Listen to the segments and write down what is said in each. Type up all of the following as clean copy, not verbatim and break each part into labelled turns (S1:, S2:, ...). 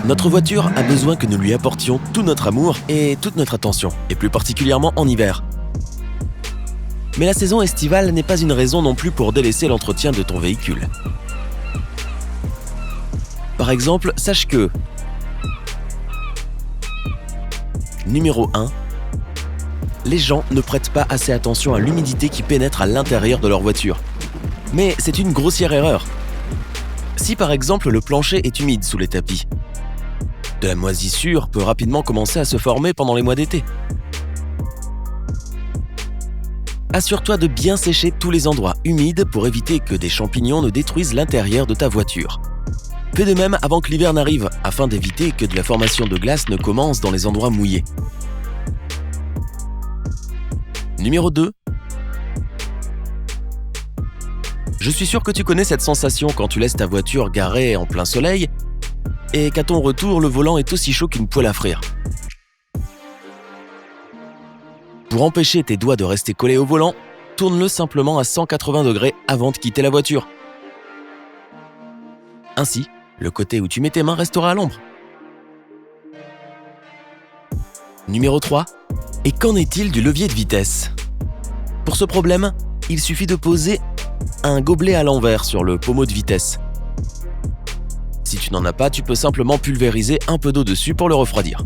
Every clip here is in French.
S1: Notre voiture a besoin que nous lui apportions tout notre amour et toute notre attention, et plus particulièrement en hiver. Mais la saison estivale n'est pas une raison non plus pour délaisser l'entretien de ton véhicule. Par exemple, sache que numéro 1. Les gens ne prêtent pas assez attention à l'humidité qui pénètre à l'intérieur de leur voiture. Mais c'est une grossière erreur. Si par exemple le plancher est humide sous les tapis, de la moisissure peut rapidement commencer à se former pendant les mois d'été. Assure-toi de bien sécher tous les endroits humides pour éviter que des champignons ne détruisent l'intérieur de ta voiture. Fais de même avant que l'hiver n'arrive, afin d'éviter que de la formation de glace ne commence dans les endroits mouillés. Numéro 2. Je suis sûr que tu connais cette sensation quand tu laisses ta voiture garée en plein soleil et qu'à ton retour, le volant est aussi chaud qu'une poêle à frire. Pour empêcher tes doigts de rester collés au volant, tourne-le simplement à 180 degrés avant de quitter la voiture. Ainsi, le côté où tu mets tes mains restera à l'ombre. Numéro 3. Et qu'en est-il du levier de vitesse ? Pour ce problème, il suffit de poser un gobelet à l'envers sur le pommeau de vitesse. Si tu n'en as pas, tu peux simplement pulvériser un peu d'eau dessus pour le refroidir.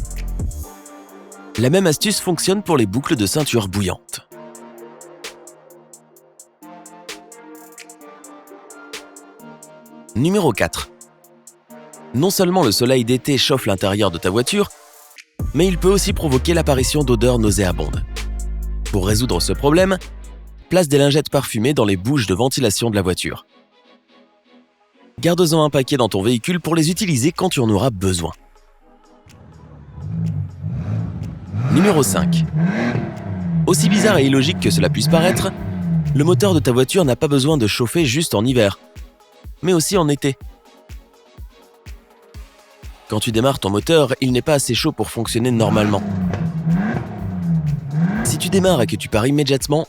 S1: La même astuce fonctionne pour les boucles de ceinture bouillantes. Numéro 4. Non seulement le soleil d'été chauffe l'intérieur de ta voiture, mais il peut aussi provoquer l'apparition d'odeurs nauséabondes. Pour résoudre ce problème, place des lingettes parfumées dans les bouches de ventilation de la voiture. Garde-en un paquet dans ton véhicule pour les utiliser quand tu en auras besoin. Numéro 5. Aussi bizarre et illogique que cela puisse paraître, le moteur de ta voiture n'a pas besoin de chauffer juste en hiver, mais aussi en été. Quand tu démarres ton moteur, il n'est pas assez chaud pour fonctionner normalement. Si tu démarres et que tu pars immédiatement,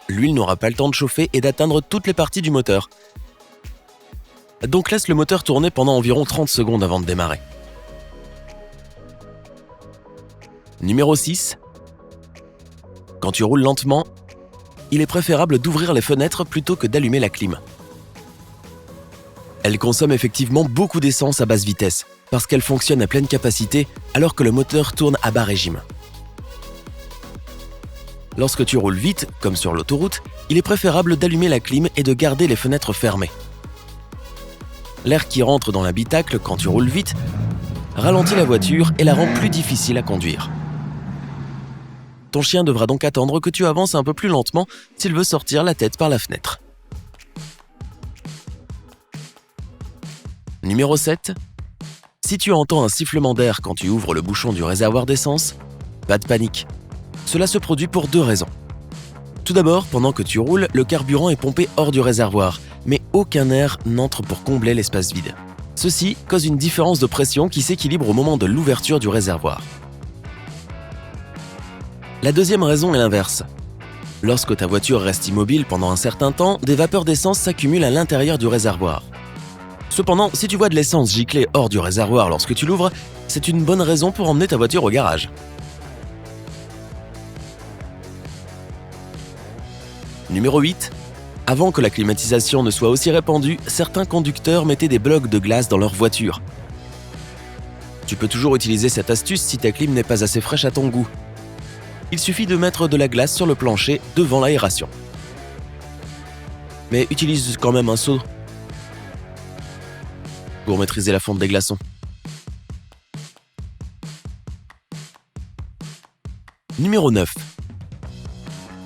S1: l'huile n'aura pas le temps de chauffer et d'atteindre toutes les parties du moteur. Donc laisse le moteur tourner pendant environ 30 secondes avant de démarrer. Numéro 6. Quand tu roules lentement, il est préférable d'ouvrir les fenêtres plutôt que d'allumer la clim. Elle consomme effectivement beaucoup d'essence à basse vitesse, parce qu'elle fonctionne à pleine capacité alors que le moteur tourne à bas régime. Lorsque tu roules vite, comme sur l'autoroute, il est préférable d'allumer la clim et de garder les fenêtres fermées. L'air qui rentre dans l'habitacle quand tu roules vite ralentit la voiture et la rend plus difficile à conduire. Ton chien devra donc attendre que tu avances un peu plus lentement s'il veut sortir la tête par la fenêtre. Numéro 7. Si tu entends un sifflement d'air quand tu ouvres le bouchon du réservoir d'essence, pas de panique. Cela se produit pour 2 raisons. Tout d'abord, pendant que tu roules, le carburant est pompé hors du réservoir, mais aucun air n'entre pour combler l'espace vide. Ceci cause une différence de pression qui s'équilibre au moment de l'ouverture du réservoir. La deuxième raison est l'inverse. Lorsque ta voiture reste immobile pendant un certain temps, des vapeurs d'essence s'accumulent à l'intérieur du réservoir. Cependant, si tu vois de l'essence gicler hors du réservoir lorsque tu l'ouvres, c'est une bonne raison pour emmener ta voiture au garage. Numéro 8. Avant que la climatisation ne soit aussi répandue, certains conducteurs mettaient des blocs de glace dans leur voiture. Tu peux toujours utiliser cette astuce si ta clim n'est pas assez fraîche à ton goût. Il suffit de mettre de la glace sur le plancher devant l'aération. Mais utilise quand même un seau pour maîtriser la fonte des glaçons. Numéro 9.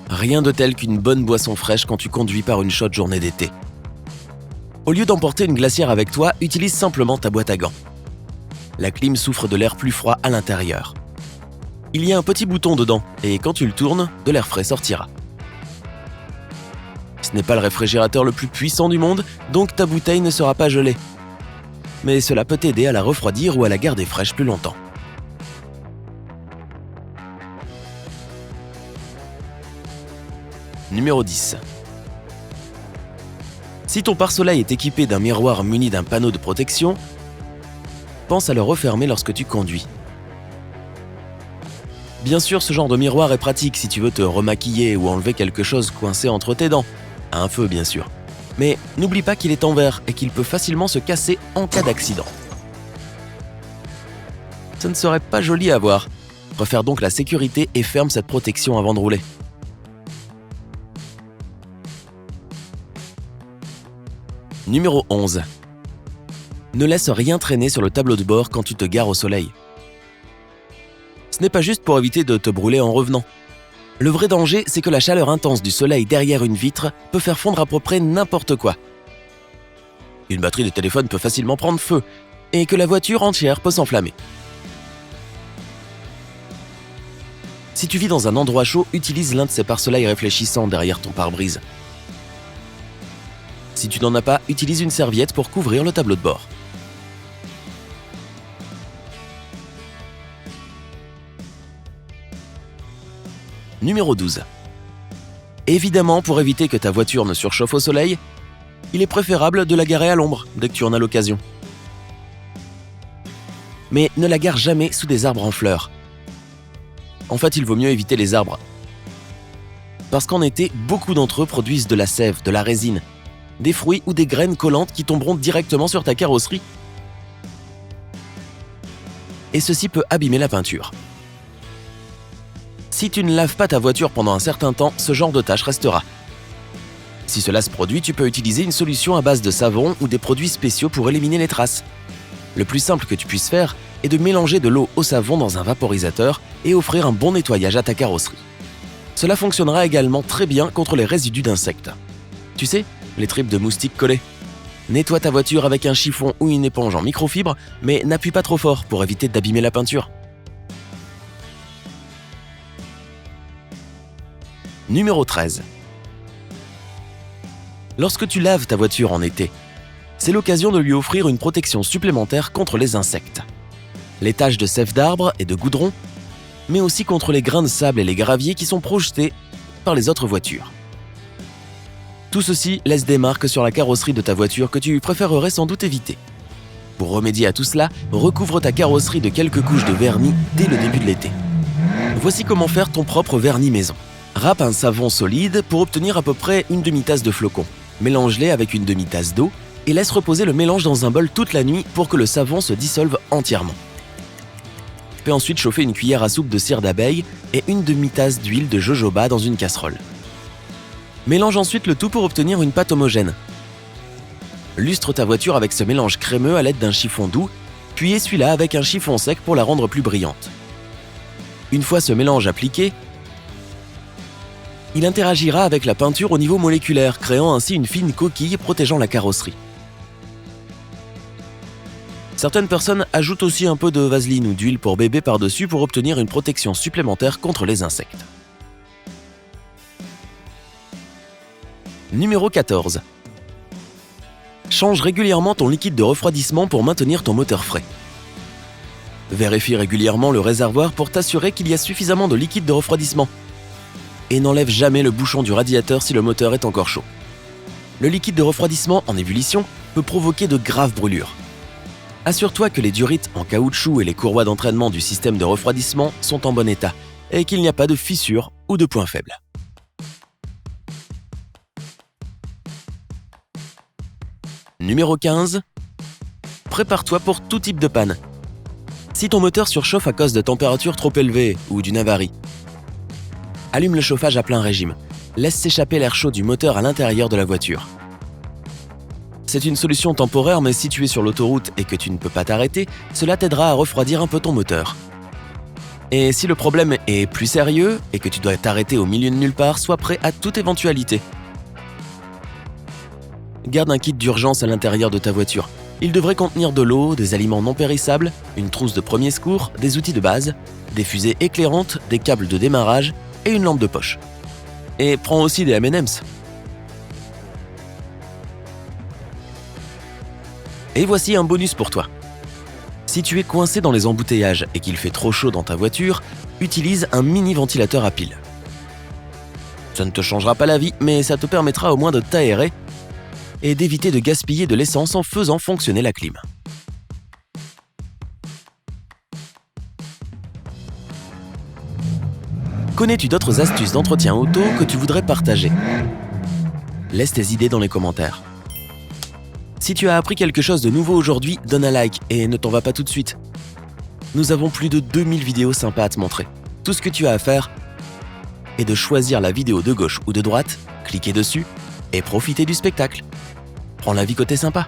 S1: Rien de tel qu'une bonne boisson fraîche quand tu conduis par une chaude journée d'été. Au lieu d'emporter une glacière avec toi, utilise simplement ta boîte à gants. La clim souffre de l'air plus froid à l'intérieur. Il y a un petit bouton dedans, et quand tu le tournes, de l'air frais sortira. Ce n'est pas le réfrigérateur le plus puissant du monde, donc ta bouteille ne sera pas gelée. Mais cela peut t'aider à la refroidir ou à la garder fraîche plus longtemps. Numéro 10. Si ton pare-soleil est équipé d'un miroir muni d'un panneau de protection, pense à le refermer lorsque tu conduis. Bien sûr, ce genre de miroir est pratique si tu veux te remaquiller ou enlever quelque chose coincé entre tes dents, à un feu bien sûr. Mais n'oublie pas qu'il est en verre et qu'il peut facilement se casser en cas d'accident. Ce ne serait pas joli à voir. Préfère donc la sécurité et ferme cette protection avant de rouler. Numéro 11. Ne laisse rien traîner sur le tableau de bord quand tu te gares au soleil. Ce n'est pas juste pour éviter de te brûler en revenant. Le vrai danger, c'est que la chaleur intense du soleil derrière une vitre peut faire fondre à peu près n'importe quoi. Une batterie de téléphone peut facilement prendre feu et que la voiture entière peut s'enflammer. Si tu vis dans un endroit chaud, utilise l'un de ces pare-soleils réfléchissants derrière ton pare-brise. Si tu n'en as pas, utilise une serviette pour couvrir le tableau de bord. Numéro 12. Évidemment, pour éviter que ta voiture ne surchauffe au soleil, il est préférable de la garer à l'ombre dès que tu en as l'occasion. Mais ne la gare jamais sous des arbres en fleurs. En fait, il vaut mieux éviter les arbres. Parce qu'en été, beaucoup d'entre eux produisent de la sève, de la résine, des fruits ou des graines collantes qui tomberont directement sur ta carrosserie. Et ceci peut abîmer la peinture. Si tu ne laves pas ta voiture pendant un certain temps, ce genre de tache restera. Si cela se produit, tu peux utiliser une solution à base de savon ou des produits spéciaux pour éliminer les traces. Le plus simple que tu puisses faire est de mélanger de l'eau au savon dans un vaporisateur et offrir un bon nettoyage à ta carrosserie. Cela fonctionnera également très bien contre les résidus d'insectes. Tu sais, les tripes de moustiques collées. Nettoie ta voiture avec un chiffon ou une éponge en microfibre, mais n'appuie pas trop fort pour éviter d'abîmer la peinture. Numéro 13. Lorsque tu laves ta voiture en été, c'est l'occasion de lui offrir une protection supplémentaire contre les insectes. Les taches de sève d'arbre et de goudron, mais aussi contre les grains de sable et les graviers qui sont projetés par les autres voitures. Tout ceci laisse des marques sur la carrosserie de ta voiture que tu préférerais sans doute éviter. Pour remédier à tout cela, recouvre ta carrosserie de quelques couches de vernis dès le début de l'été. Voici comment faire ton propre vernis maison. Râpe un savon solide pour obtenir à peu près une demi-tasse de flocons. Mélange-les avec une demi-tasse d'eau et laisse reposer le mélange dans un bol toute la nuit pour que le savon se dissolve entièrement. Fais ensuite chauffer une cuillère à soupe de cire d'abeille et une demi-tasse d'huile de jojoba dans une casserole. Mélange ensuite le tout pour obtenir une pâte homogène. Lustre ta voiture avec ce mélange crémeux à l'aide d'un chiffon doux, puis essuie-la avec un chiffon sec pour la rendre plus brillante. Une fois ce mélange appliqué, il interagira avec la peinture au niveau moléculaire, créant ainsi une fine coquille protégeant la carrosserie. Certaines personnes ajoutent aussi un peu de vaseline ou d'huile pour bébé par-dessus pour obtenir une protection supplémentaire contre les insectes. Numéro 14. Change régulièrement ton liquide de refroidissement pour maintenir ton moteur frais. Vérifie régulièrement le réservoir pour t'assurer qu'il y a suffisamment de liquide de refroidissement. Et n'enlève jamais le bouchon du radiateur si le moteur est encore chaud. Le liquide de refroidissement en ébullition peut provoquer de graves brûlures. Assure-toi que les durites en caoutchouc et les courroies d'entraînement du système de refroidissement sont en bon état et qu'il n'y a pas de fissures ou de points faibles. Numéro 15. Prépare-toi pour tout type de panne. Si ton moteur surchauffe à cause de températures trop élevées ou d'une avarie, allume le chauffage à plein régime. Laisse s'échapper l'air chaud du moteur à l'intérieur de la voiture. C'est une solution temporaire, mais si tu es sur l'autoroute et que tu ne peux pas t'arrêter, cela t'aidera à refroidir un peu ton moteur. Et si le problème est plus sérieux et que tu dois t'arrêter au milieu de nulle part, sois prêt à toute éventualité. Garde un kit d'urgence à l'intérieur de ta voiture. Il devrait contenir de l'eau, des aliments non périssables, une trousse de premier secours, des outils de base, des fusées éclairantes, des câbles de démarrage et une lampe de poche. Et prends aussi des M&M's. Et voici un bonus pour toi. Si tu es coincé dans les embouteillages et qu'il fait trop chaud dans ta voiture, utilise un mini ventilateur à pile. Ça ne te changera pas la vie, mais ça te permettra au moins de t'aérer et d'éviter de gaspiller de l'essence en faisant fonctionner la clim. Connais-tu d'autres astuces d'entretien auto que tu voudrais partager? Laisse tes idées dans les commentaires. Si tu as appris quelque chose de nouveau aujourd'hui, donne un like et ne t'en va pas tout de suite. Nous avons plus de 2000 vidéos sympas à te montrer. Tout ce que tu as à faire est de choisir la vidéo de gauche ou de droite, cliquer dessus et profiter du spectacle. Prends la vie côté sympa.